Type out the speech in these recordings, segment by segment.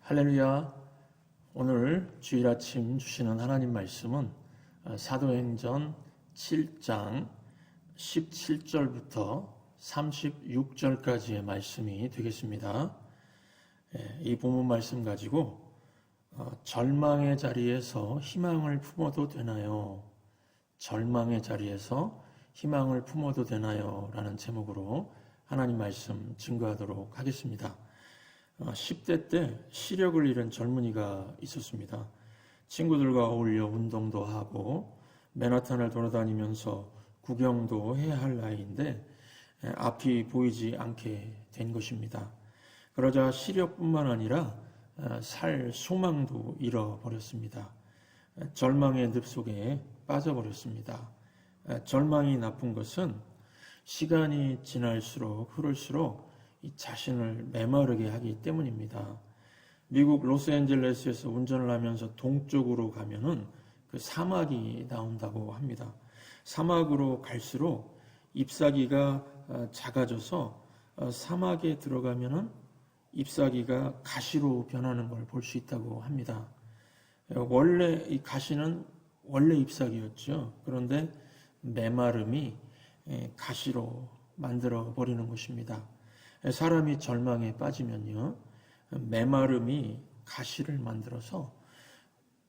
할렐루야. 오늘 주일 아침 주시는 하나님 말씀은 사도행전 7장 17절부터 36절까지의 말씀이 되겠습니다. 이 본문 말씀 가지고 절망의 자리에서 희망을 품어도 되나요? 절망의 자리에서 희망을 품어도 되나요? 라는 제목으로 하나님 말씀 증거하도록 하겠습니다. 10대 때 시력을 잃은 젊은이가 있었습니다. 친구들과 어울려 운동도 하고 맨하탄을 돌아다니면서 구경도 해야 할 나이인데 앞이 보이지 않게 된 것입니다. 그러자 시력뿐만 아니라 살 소망도 잃어버렸습니다. 절망의 늪속에 빠져버렸습니다. 절망이 나쁜 것은 시간이 지날수록 흐를수록 이 자신을 메마르게 하기 때문입니다. 미국 로스앤젤레스에서 운전을 하면서 동쪽으로 가면은 그 사막이 나온다고 합니다. 사막으로 갈수록 잎사귀가 작아져서 사막에 들어가면은 잎사귀가 가시로 변하는 걸 볼 수 있다고 합니다. 원래 이 가시는 원래 잎사귀였죠. 그런데 메마름이 가시로 만들어 버리는 것입니다. 사람이 절망에 빠지면요, 메마름이 가시를 만들어서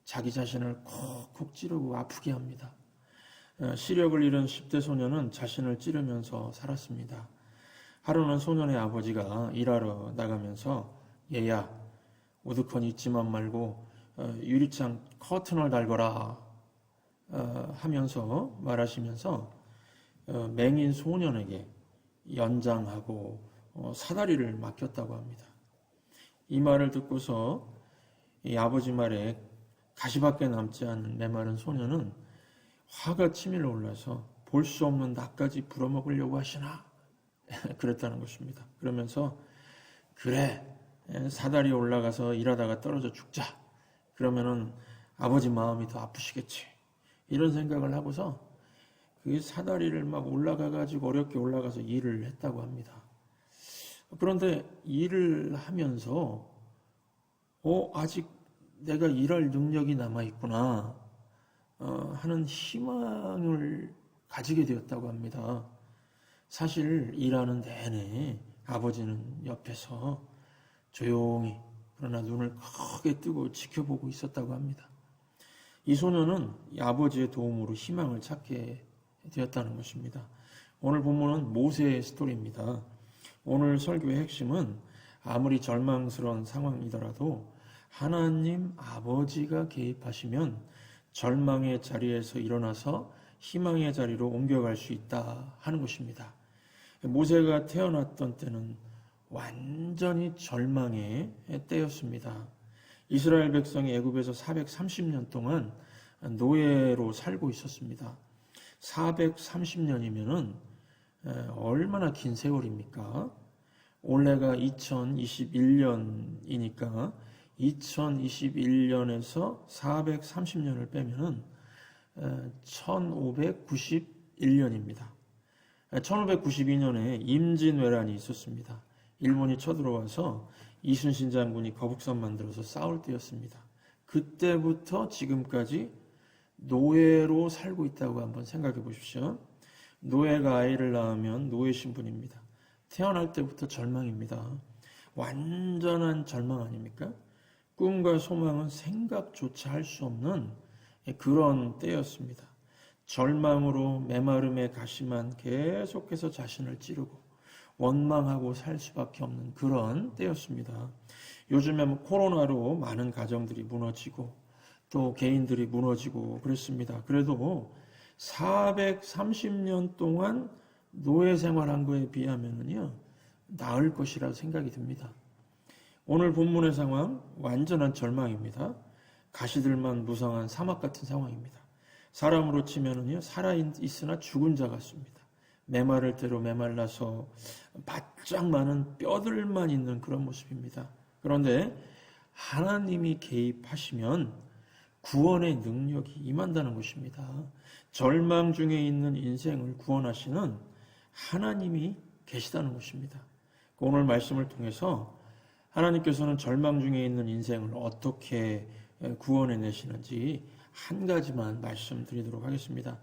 자기 자신을 콕콕 찌르고 아프게 합니다. 시력을 잃은 10대 소년은 자신을 찌르면서 살았습니다. 하루는 소년의 아버지가 일하러 나가면서 얘야, 우두커니 있지만 말고 유리창 커튼을 달거라 하면서 말하시면서 맹인 소년에게 연장하고 사다리를 맡겼다고 합니다. 이 말을 듣고서 이 아버지 말에 가시밖에 남지 않은 메마른 소년은 화가 치밀어 올라서 볼 수 없는 나까지 불어먹으려고 하시나? 그랬다는 것입니다. 그러면서 그래, 사다리에 올라가서 일하다가 떨어져 죽자. 그러면은 아버지 마음이 더 아프시겠지. 이런 생각을 하고서 그 사다리를 막 올라가가지고 어렵게 올라가서 일을 했다고 합니다. 그런데 일을 하면서 아직 내가 일할 능력이 남아있구나 하는 희망을 가지게 되었다고 합니다. 사실 일하는 내내 아버지는 옆에서 조용히 그러나 눈을 크게 뜨고 지켜보고 있었다고 합니다. 이 소년은 아버지의 도움으로 희망을 찾게 되었다는 것입니다. 오늘 본문은 모세의 스토리입니다. 오늘 설교의 핵심은 아무리 절망스러운 상황이더라도 하나님 아버지가 개입하시면 절망의 자리에서 일어나서 희망의 자리로 옮겨갈 수 있다 하는 것입니다. 모세가 태어났던 때는 완전히 절망의 때였습니다. 이스라엘 백성이 애굽에서 430년 동안 노예로 살고 있었습니다. 430년이면은 얼마나 긴 세월입니까? 올해가 2021년이니까 2021년에서 430년을 빼면은 1591년입니다. 1592년에 임진왜란이 있었습니다. 일본이 쳐들어와서 이순신 장군이 거북선 만들어서 싸울 때였습니다. 그때부터 지금까지 노예로 살고 있다고 한번 생각해 보십시오. 노예가 아이를 낳으면 노예 신분입니다. 태어날 때부터 절망입니다. 완전한 절망 아닙니까? 꿈과 소망은 생각조차 할 수 없는 그런 때였습니다. 절망으로 메마름에 가시만 계속해서 자신을 찌르고 원망하고 살 수밖에 없는 그런 때였습니다. 요즘에 코로나로 많은 가정들이 무너지고 또 개인들이 무너지고 그랬습니다. 그래도 430년 동안 노예 생활한 거에 비하면은요, 나을 것이라 생각이 듭니다. 오늘 본문의 상황, 완전한 절망입니다. 가시들만 무성한 사막 같은 상황입니다. 사람으로 치면은요, 살아있으나 죽은 자 같습니다. 메마를 대로 메말라서 바짝 많은 뼈들만 있는 그런 모습입니다. 그런데 하나님이 개입하시면 구원의 능력이 임한다는 것입니다. 절망 중에 있는 인생을 구원하시는 하나님이 계시다는 것입니다. 오늘 말씀을 통해서 하나님께서는 절망 중에 있는 인생을 어떻게 구원해 내시는지 한 가지만 말씀드리도록 하겠습니다.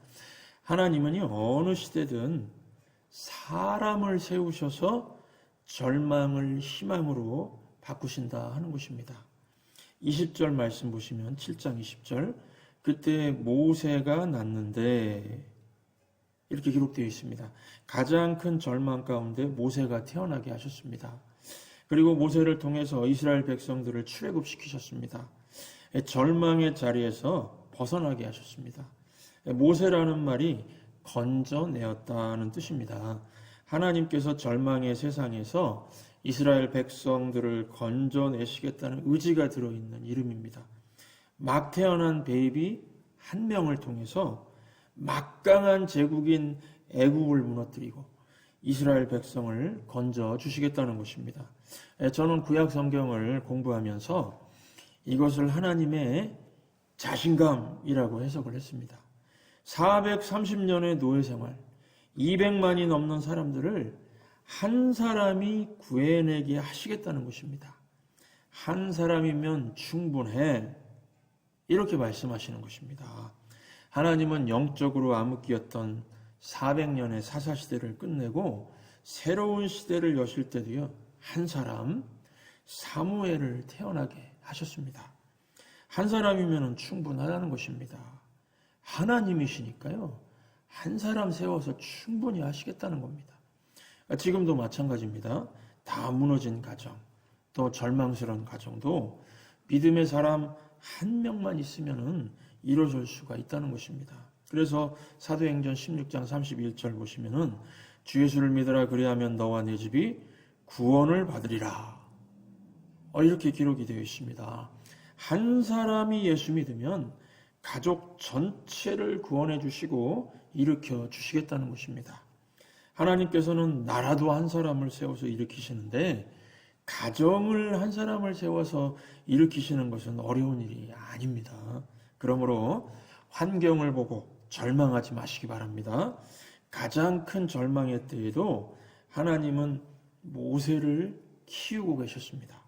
하나님은요, 어느 시대든 사람을 세우셔서 절망을 희망으로 바꾸신다 하는 것입니다. 20절 말씀 보시면 7장 20절, 그때 모세가 났는데 이렇게 기록되어 있습니다. 가장 큰 절망 가운데 모세가 태어나게 하셨습니다. 그리고 모세를 통해서 이스라엘 백성들을 출애굽시키셨습니다. 절망의 자리에서 벗어나게 하셨습니다. 모세라는 말이 건져내었다는 뜻입니다. 하나님께서 절망의 세상에서 이스라엘 백성들을 건져내시겠다는 의지가 들어있는 이름입니다. 막 태어난 베이비 한 명을 통해서 막강한 제국인 애국을 무너뜨리고 이스라엘 백성을 건져 주시겠다는 것입니다. 저는 구약 성경을 공부하면서 이것을 하나님의 자신감이라고 해석을 했습니다. 430년의 노예 생활, 200만이 넘는 사람들을 한 사람이 구해내게 하시겠다는 것입니다. 한 사람이면 충분해. 이렇게 말씀하시는 것입니다. 하나님은 영적으로 암흑기였던 400년의 사사시대를 끝내고 새로운 시대를 여실 때도요, 한 사람, 사무엘을 태어나게 하셨습니다. 한 사람이면 충분하다는 것입니다. 하나님이시니까요, 한 사람 세워서 충분히 하시겠다는 겁니다. 지금도 마찬가지입니다. 다 무너진 가정, 또 절망스러운 가정도 믿음의 사람 한 명만 있으면 이루어질 수가 있다는 것입니다. 그래서 사도행전 16장 31절 보시면은 주 예수를 믿으라 그리하면 너와 네 집이 구원을 받으리라. 이렇게 기록이 되어 있습니다. 한 사람이 예수 믿으면 가족 전체를 구원해 주시고 일으켜 주시겠다는 것입니다. 하나님께서는 나라도 한 사람을 세워서 일으키시는데 가정을 한 사람을 세워서 일으키시는 것은 어려운 일이 아닙니다. 그러므로 환경을 보고 절망하지 마시기 바랍니다. 가장 큰 절망의 때에도 하나님은 모세를 키우고 계셨습니다.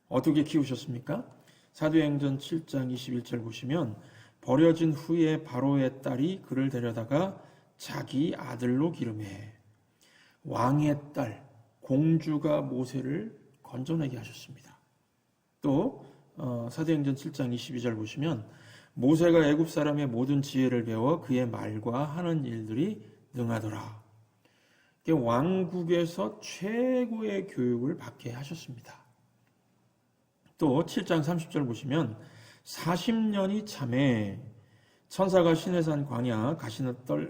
어떻게 키우셨습니까? 사도행전 7장 21절 보시면 버려진 후에 바로의 딸이 그를 데려다가 자기 아들로 기름해. 왕의 딸, 공주가 모세를 건져내게 하셨습니다. 또 사도행전 7장 22절 보시면 모세가 애굽 사람의 모든 지혜를 배워 그의 말과 하는 일들이 능하더라. 왕국에서 최고의 교육을 받게 하셨습니다. 또 7장 30절 보시면 40년이 참에 천사가 시내산 광야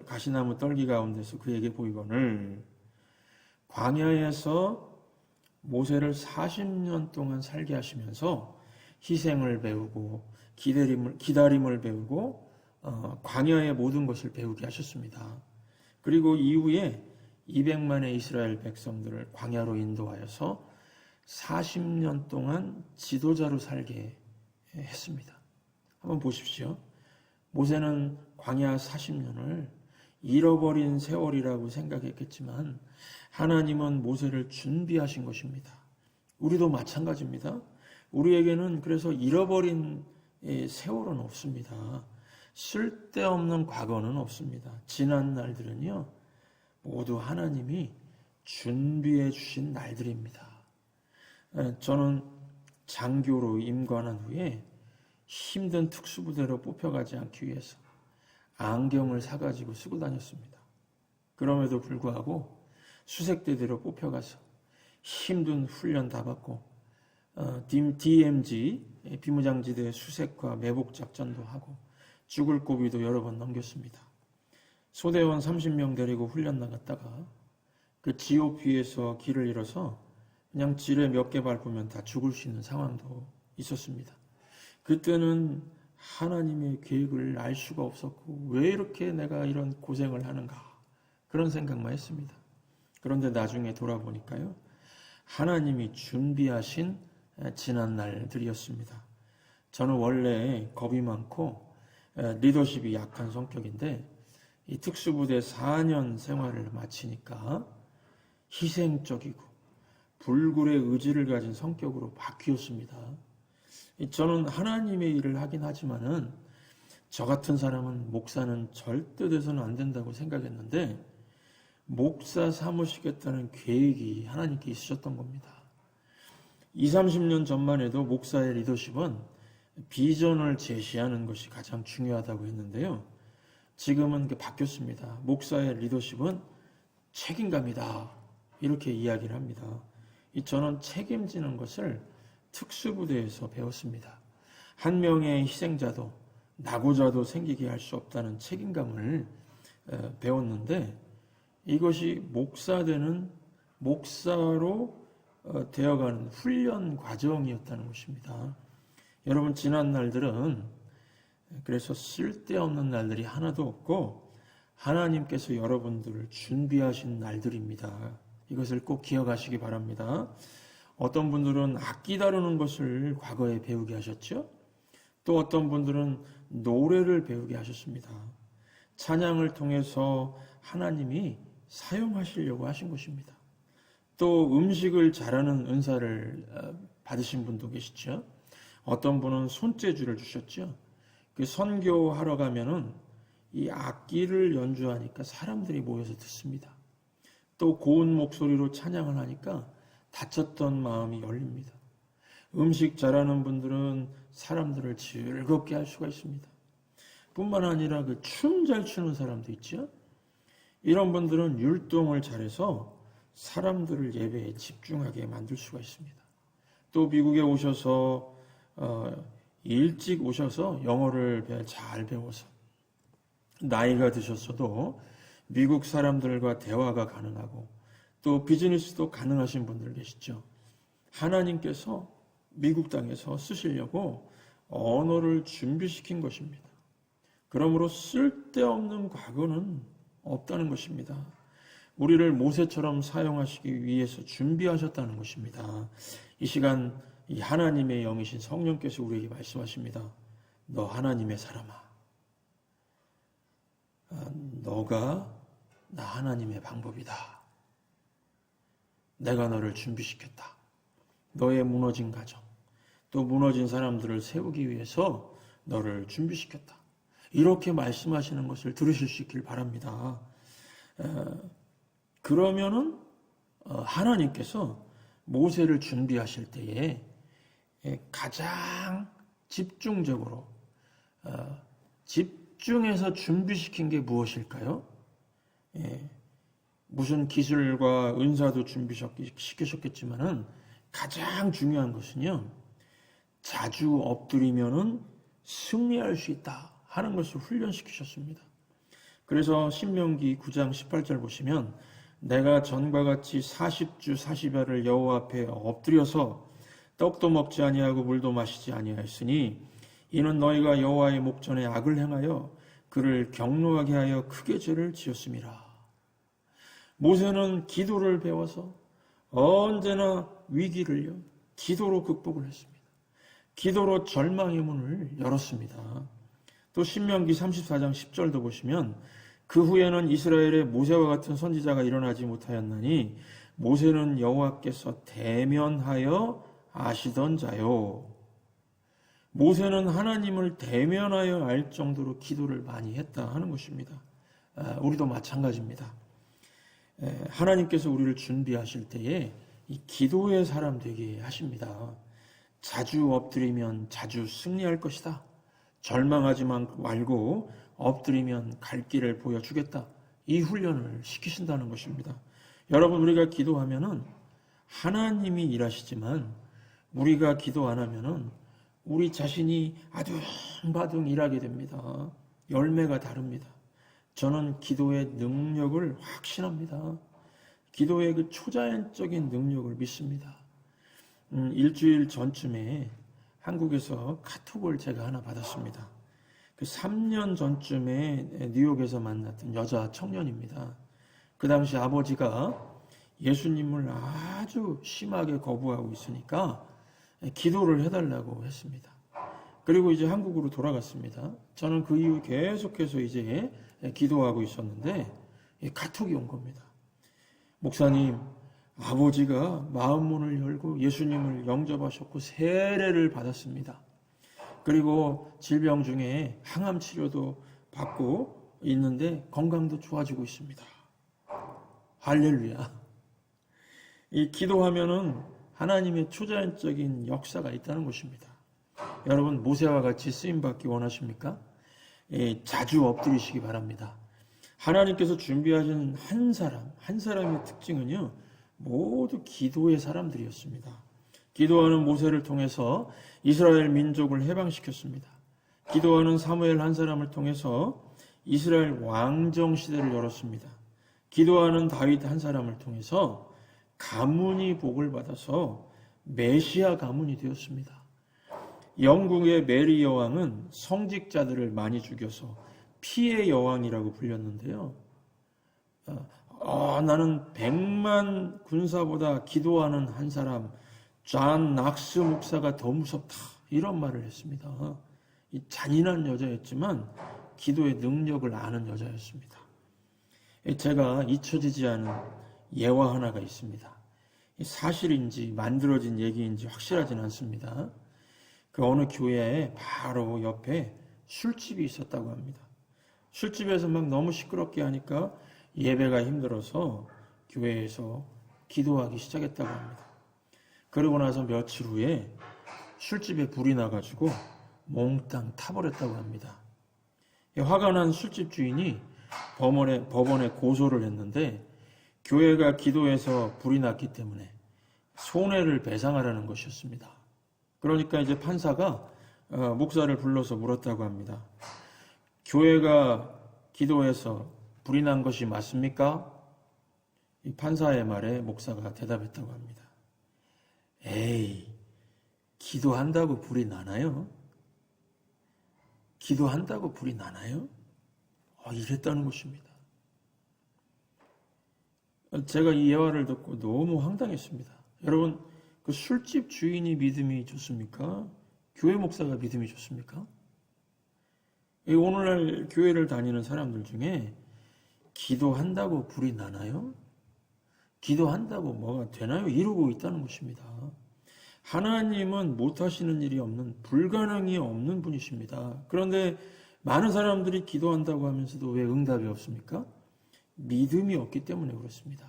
가시나무 떨기 가운데서 그에게 보이거늘. 광야에서 모세를 40년 동안 살게 하시면서 희생을 배우고 기다림을 배우고 광야의 모든 것을 배우게 하셨습니다. 그리고 이후에 200만의 이스라엘 백성들을 광야로 인도하여서 40년 동안 지도자로 살게 했습니다. 한번 보십시오. 모세는 광야 40년을 잃어버린 세월이라고 생각했겠지만 하나님은 모세를 준비하신 것입니다. 우리도 마찬가지입니다. 우리에게는 그래서 잃어버린 세월은 없습니다. 쓸데없는 과거는 없습니다. 지난 날들은요, 모두 하나님이 준비해 주신 날들입니다. 저는 장교로 임관한 후에 힘든 특수부대로 뽑혀가지 않기 위해서 안경을 사가지고 쓰고 다녔습니다. 그럼에도 불구하고 수색대대로 뽑혀가서 힘든 훈련 다 받고 DMZ 비무장지대 수색과 매복 작전도 하고 죽을 고비도 여러 번 넘겼습니다. 소대원 30명 데리고 훈련 나갔다가 그 GOP에서 길을 잃어서 그냥 지뢰 몇 개 밟으면 다 죽을 수 있는 상황도 있었습니다. 그때는 하나님의 계획을 알 수가 없었고 왜 이렇게 내가 이런 고생을 하는가 그런 생각만 했습니다. 그런데 나중에 돌아보니까요, 하나님이 준비하신 지난 날들이었습니다. 저는 원래 겁이 많고 리더십이 약한 성격인데 이 특수부대 4년 생활을 마치니까 희생적이고 불굴의 의지를 가진 성격으로 바뀌었습니다. 저는 하나님의 일을 하긴 하지만은 저 같은 사람은 목사는 절대 돼서는 안 된다고 생각했는데 목사 삼으시겠다는 계획이 하나님께 있으셨던 겁니다. 20, 30년 전만 해도 목사의 리더십은 비전을 제시하는 것이 가장 중요하다고 했는데요. 지금은 바뀌었습니다. 목사의 리더십은 책임감이다. 이렇게 이야기를 합니다. 저는 책임지는 것을 특수부대에서 배웠습니다. 한 명의 희생자도 낙오자도 생기게 할 수 없다는 책임감을 배웠는데 이것이 목사되는 목사로 되어가는 훈련 과정이었다는 것입니다. 여러분 지난 날들은 그래서 쓸데없는 날들이 하나도 없고 하나님께서 여러분들을 준비하신 날들입니다. 이것을 꼭 기억하시기 바랍니다. 어떤 분들은 악기 다루는 것을 과거에 배우게 하셨죠. 또 어떤 분들은 노래를 배우게 하셨습니다. 찬양을 통해서 하나님이 사용하시려고 하신 것입니다. 또 음식을 잘하는 은사를 받으신 분도 계시죠. 어떤 분은 손재주를 주셨죠. 그 선교하러 가면은 이 악기를 연주하니까 사람들이 모여서 듣습니다. 또 고운 목소리로 찬양을 하니까 다쳤던 마음이 열립니다. 음식 잘하는 분들은 사람들을 즐겁게 할 수가 있습니다. 뿐만 아니라 그 춤 잘 추는 사람도 있죠. 이런 분들은 율동을 잘해서 사람들을 예배에 집중하게 만들 수가 있습니다. 또 미국에 오셔서 일찍 오셔서 영어를 잘 배워서 나이가 드셨어도 미국 사람들과 대화가 가능하고 또 비즈니스도 가능하신 분들 계시죠. 하나님께서 미국 땅에서 쓰시려고 언어를 준비시킨 것입니다. 그러므로 쓸데없는 과거는 없다는 것입니다. 우리를 모세처럼 사용하시기 위해서 준비하셨다는 것입니다. 이 시간 이 하나님의 영이신 성령께서 우리에게 말씀하십니다. 너 하나님의 사람아. 너가 나 하나님의 방법이다. 내가 너를 준비시켰다. 너의 무너진 가정, 또 무너진 사람들을 세우기 위해서 너를 준비시켰다. 이렇게 말씀하시는 것을 들으실 수 있길 바랍니다. 그러면은 하나님께서 모세를 준비하실 때에 가장 집중적으로 집중해서 준비시킨 게 무엇일까요? 무슨 기술과 은사도 준비시키셨겠지만은 가장 중요한 것은요, 자주 엎드리면은 승리할 수 있다 하는 것을 훈련시키셨습니다. 그래서 신명기 9장 18절 보시면 내가 전과 같이 40주 40야를 여호와 앞에 엎드려서 떡도 먹지 아니하고 물도 마시지 아니하였으니 이는 너희가 여호와의 목전에 악을 행하여 그를 경노하게 하여 크게 죄를 지었음이라. 모세는 기도를 배워서 언제나 위기를요 기도로 극복을 했습니다. 기도로 절망의 문을 열었습니다. 또 신명기 34장 10절도 보시면 그 후에는 이스라엘에 모세와 같은 선지자가 일어나지 못하였나니 모세는 여호와께서 대면하여 아시던 자요. 모세는 하나님을 대면하여 알 정도로 기도를 많이 했다 하는 것입니다. 우리도 마찬가지입니다. 하나님께서 우리를 준비하실 때에 이 기도의 사람 되게 하십니다. 자주 엎드리면 자주 승리할 것이다. 절망하지 말고 엎드리면 갈 길을 보여주겠다. 이 훈련을 시키신다는 것입니다. 여러분, 우리가 기도하면은 하나님이 일하시지만 우리가 기도 안 하면은 우리 자신이 아둥바둥 일하게 됩니다. 열매가 다릅니다. 저는 기도의 능력을 확신합니다. 기도의 그 초자연적인 능력을 믿습니다. 일주일 전쯤에 한국에서 카톡을 제가 하나 받았습니다. 그 3년 전쯤에 뉴욕에서 만났던 여자 청년입니다. 그 당시 아버지가 예수님을 아주 심하게 거부하고 있으니까 기도를 해달라고 했습니다. 그리고 이제 한국으로 돌아갔습니다. 저는 그 이후 계속해서 이제 기도하고 있었는데 카톡이 온 겁니다. 목사님, 아버지가 마음문을 열고 예수님을 영접하셨고 세례를 받았습니다. 그리고 질병 중에 항암 치료도 받고 있는데 건강도 좋아지고 있습니다. 할렐루야. 이 기도하면은 하나님의 초자연적인 역사가 있다는 것입니다. 여러분 모세와 같이 쓰임받기 원하십니까? 자주 엎드리시기 바랍니다. 하나님께서 준비하신 한 사람의 특징은요, 모두 기도의 사람들이었습니다. 기도하는 모세를 통해서 이스라엘 민족을 해방시켰습니다. 기도하는 사무엘 한 사람을 통해서 이스라엘 왕정 시대를 열었습니다. 기도하는 다윗 한 사람을 통해서 가문이 복을 받아서 메시아 가문이 되었습니다. 영국의 메리 여왕은 성직자들을 많이 죽여서 피의 여왕이라고 불렸는데요. 나는 100만 군사보다 기도하는 한 사람, 존 낙스 목사가 더 무섭다. 이런 말을 했습니다. 이 잔인한 여자였지만 기도의 능력을 아는 여자였습니다. 제가 잊혀지지 않은 예화 하나가 있습니다. 사실인지 만들어진 얘기인지 확실하진 않습니다. 그 어느 교회에 바로 옆에 술집이 있었다고 합니다. 술집에서 막 너무 시끄럽게 하니까 예배가 힘들어서 교회에서 기도하기 시작했다고 합니다. 그러고 나서 며칠 후에 술집에 불이 나가지고 몽땅 타버렸다고 합니다. 화가 난 술집 주인이 법원에 고소를 했는데 교회가 기도해서 불이 났기 때문에 손해를 배상하라는 것이었습니다. 그러니까 이제 판사가 목사를 불러서 물었다고 합니다. 교회가 기도해서 불이 난 것이 맞습니까? 이 판사의 말에 목사가 대답했다고 합니다. 에이, 기도한다고 불이 나나요? 기도한다고 불이 나나요? 이랬다는 것입니다. 제가 이 예화를 듣고 너무 황당했습니다. 여러분, 그 술집 주인이 믿음이 좋습니까? 교회 목사가 믿음이 좋습니까? 오늘날 교회를 다니는 사람들 중에 기도한다고 불이 나나요? 기도한다고 뭐가 되나요? 이러고 있다는 것입니다. 하나님은 못하시는 일이 없는, 불가능이 없는 분이십니다. 그런데 많은 사람들이 기도한다고 하면서도 왜 응답이 없습니까? 믿음이 없기 때문에 그렇습니다.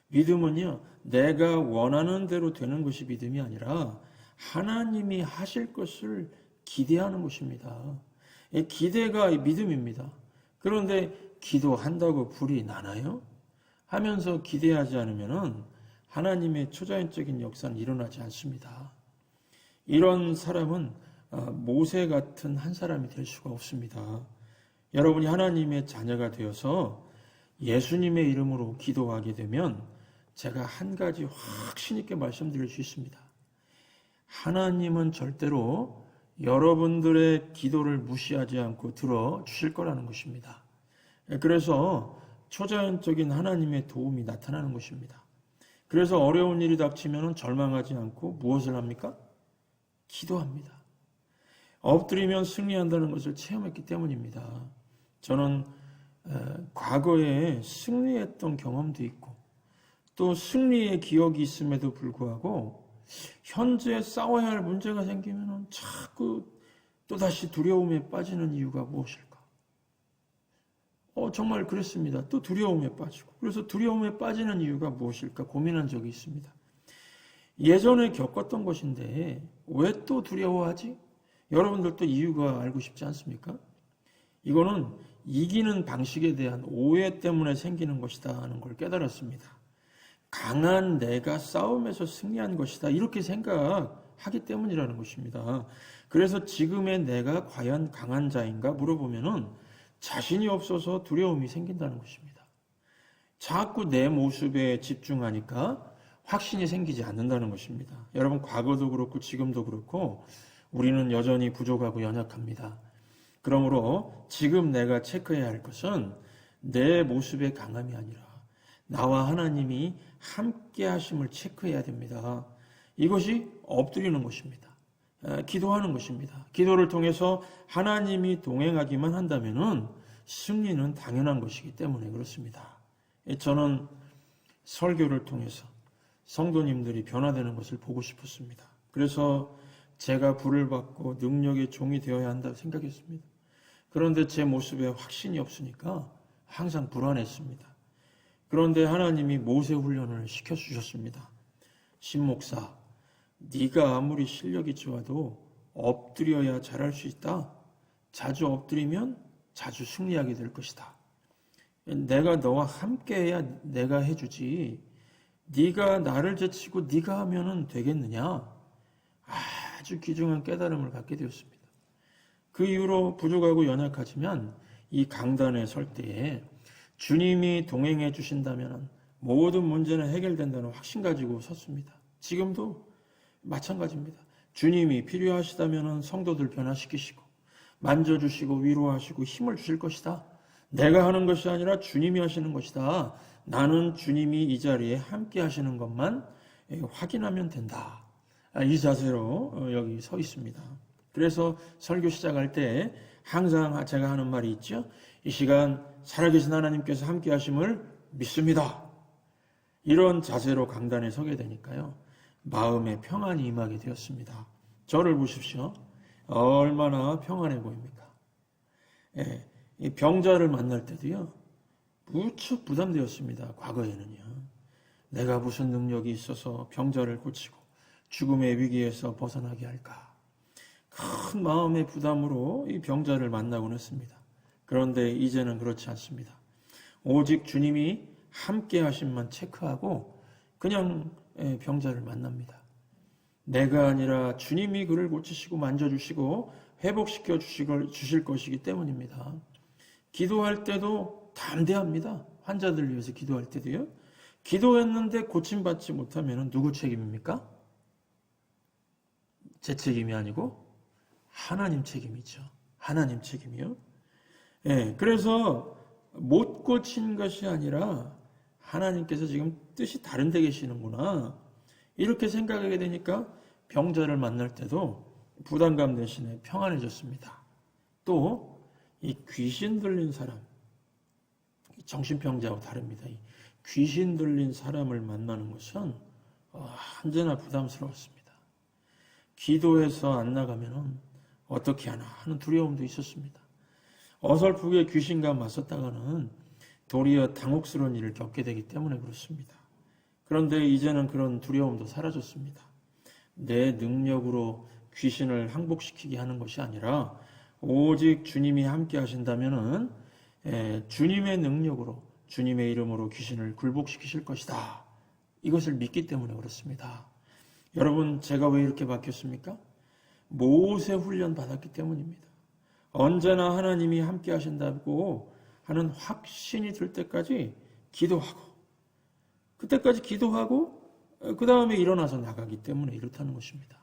믿음은요, 내가 원하는 대로 되는 것이 믿음이 아니라 하나님이 하실 것을 기대하는 것입니다. 기대가 믿음입니다. 그런데 기도한다고 불이 나나요? 하면서 기대하지 않으면 하나님의 초자연적인 역사는 일어나지 않습니다. 이런 사람은 모세 같은 한 사람이 될 수가 없습니다. 여러분이 하나님의 자녀가 되어서 예수님의 이름으로 기도하게 되면 제가 한 가지 확신 있게 말씀드릴 수 있습니다. 하나님은 절대로 여러분들의 기도를 무시하지 않고 들어주실 거라는 것입니다. 그래서 초자연적인 하나님의 도움이 나타나는 것입니다. 그래서 어려운 일이 닥치면 절망하지 않고 무엇을 합니까? 기도합니다. 엎드리면 승리한다는 것을 체험했기 때문입니다. 저는 과거에 승리했던 경험도 있고 또 승리의 기억이 있음에도 불구하고 현재 싸워야 할 문제가 생기면 자꾸 또다시 두려움에 빠지는 이유가 무엇일까? 정말 그랬습니다. 또 두려움에 빠지고. 그래서 두려움에 빠지는 이유가 무엇일까 고민한 적이 있습니다. 예전에 겪었던 것인데 왜 또 두려워하지? 여러분들도 이유가 알고 싶지 않습니까? 이거는 이기는 방식에 대한 오해 때문에 생기는 것이다 하는 걸 깨달았습니다. 강한 내가 싸움에서 승리한 것이다 이렇게 생각하기 때문이라는 것입니다. 그래서 지금의 내가 과연 강한 자인가 물어보면은 자신이 없어서 두려움이 생긴다는 것입니다. 자꾸 내 모습에 집중하니까 확신이 생기지 않는다는 것입니다. 여러분 과거도 그렇고 지금도 그렇고 우리는 여전히 부족하고 연약합니다. 그러므로 지금 내가 체크해야 할 것은 내 모습의 강함이 아니라 나와 하나님이 함께 하심을 체크해야 됩니다. 이것이 엎드리는 것입니다. 기도하는 것입니다. 기도를 통해서 하나님이 동행하기만 한다면 승리는 당연한 것이기 때문에 그렇습니다. 저는 설교를 통해서 성도님들이 변화되는 것을 보고 싶었습니다. 그래서 제가 부를 받고 능력의 종이 되어야 한다고 생각했습니다. 그런데 제 모습에 확신이 없으니까 항상 불안했습니다. 그런데 하나님이 모세 훈련을 시켜주셨습니다. 신목사, 네가 아무리 실력이 좋아도 엎드려야 잘할 수 있다. 자주 엎드리면 자주 승리하게 될 것이다. 내가 너와 함께해야 내가 해주지. 네가 나를 제치고 네가 하면은 되겠느냐? 아주 귀중한 깨달음을 갖게 되었습니다. 그 이후로 부족하고 연약하지만 이 강단에 설 때에 주님이 동행해 주신다면 모든 문제는 해결된다는 확신 가지고 섰습니다. 지금도 마찬가지입니다. 주님이 필요하시다면 성도들 변화시키시고 만져주시고 위로하시고 힘을 주실 것이다. 내가 하는 것이 아니라 주님이 하시는 것이다. 나는 주님이 이 자리에 함께 하시는 것만 확인하면 된다. 이 자세로 여기 서 있습니다. 그래서 설교 시작할 때 항상 제가 하는 말이 있죠. 이 시간 살아계신 하나님께서 함께 하심을 믿습니다. 이런 자세로 강단에 서게 되니까요. 마음에 평안이 임하게 되었습니다. 저를 보십시오. 얼마나 평안해 보입니까? 예, 이 병자를 만날 때도요. 무척 부담되었습니다. 과거에는요. 내가 무슨 능력이 있어서 병자를 고치고 죽음의 위기에서 벗어나게 할까? 큰 마음의 부담으로 이 병자를 만나곤 했습니다. 그런데 이제는 그렇지 않습니다. 오직 주님이 함께 하심만 체크하고 그냥 병자를 만납니다. 내가 아니라 주님이 그를 고치시고 만져주시고 회복시켜 주실 것이기 때문입니다. 기도할 때도 담대합니다. 환자들 위해서 기도할 때도요. 기도했는데 고침받지 못하면 누구 책임입니까? 제 책임이 아니고 하나님 책임이죠. 하나님 책임이요. 예, 그래서 못 고친 것이 아니라 하나님께서 지금 뜻이 다른 데 계시는구나. 이렇게 생각하게 되니까 병자를 만날 때도 부담감 대신에 평안해졌습니다. 또 이 귀신 들린 사람, 정신병자와 다릅니다. 이 귀신 들린 사람을 만나는 것은 언제나 부담스러웠습니다. 기도해서 안 나가면 어떻게 하나 하는 두려움도 있었습니다. 어설프게 귀신과 맞섰다가는 도리어 당혹스러운 일을 겪게 되기 때문에 그렇습니다. 그런데 이제는 그런 두려움도 사라졌습니다. 내 능력으로 귀신을 항복시키게 하는 것이 아니라 오직 주님이 함께 하신다면 주님의 능력으로 주님의 이름으로 귀신을 굴복시키실 것이다. 이것을 믿기 때문에 그렇습니다. 여러분, 제가 왜 이렇게 바뀌었습니까? 모세 훈련 받았기 때문입니다. 언제나 하나님이 함께 하신다고 하는 확신이 들 때까지 기도하고 그때까지 기도하고 그 다음에 일어나서 나가기 때문에 이렇다는 것입니다.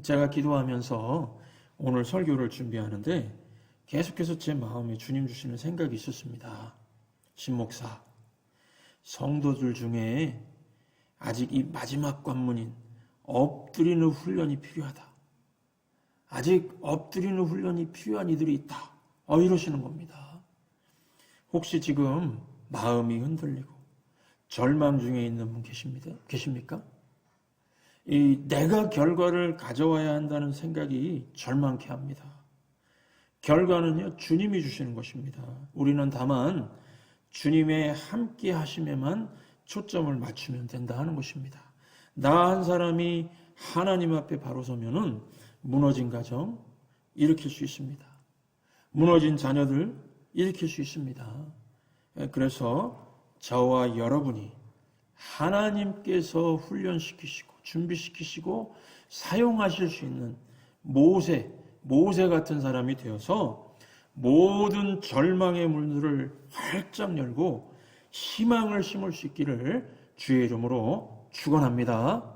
제가 기도하면서 오늘 설교를 준비하는데 계속해서 제 마음에 주님 주시는 생각이 있었습니다. 신목사, 성도들 중에 아직 이 마지막 관문인 엎드리는 훈련이 필요하다. 아직 엎드리는 훈련이 필요한 이들이 있다. 이러시는 겁니다. 혹시 지금 마음이 흔들리고 절망 중에 있는 분 계십니까? 내가 결과를 가져와야 한다는 생각이 절망케 합니다. 결과는요, 주님이 주시는 것입니다. 우리는 다만 주님의 함께 하심에만 초점을 맞추면 된다 하는 것입니다. 나 한 사람이 하나님 앞에 바로 서면은 무너진 가정 일으킬 수 있습니다. 무너진 자녀들 일으킬 수 있습니다. 그래서 저와 여러분이 하나님께서 훈련시키시고 준비시키시고 사용하실 수 있는 모세 같은 사람이 되어서 모든 절망의 문들을 활짝 열고 희망을 심을 수 있기를 주의 이름으로 축원합니다.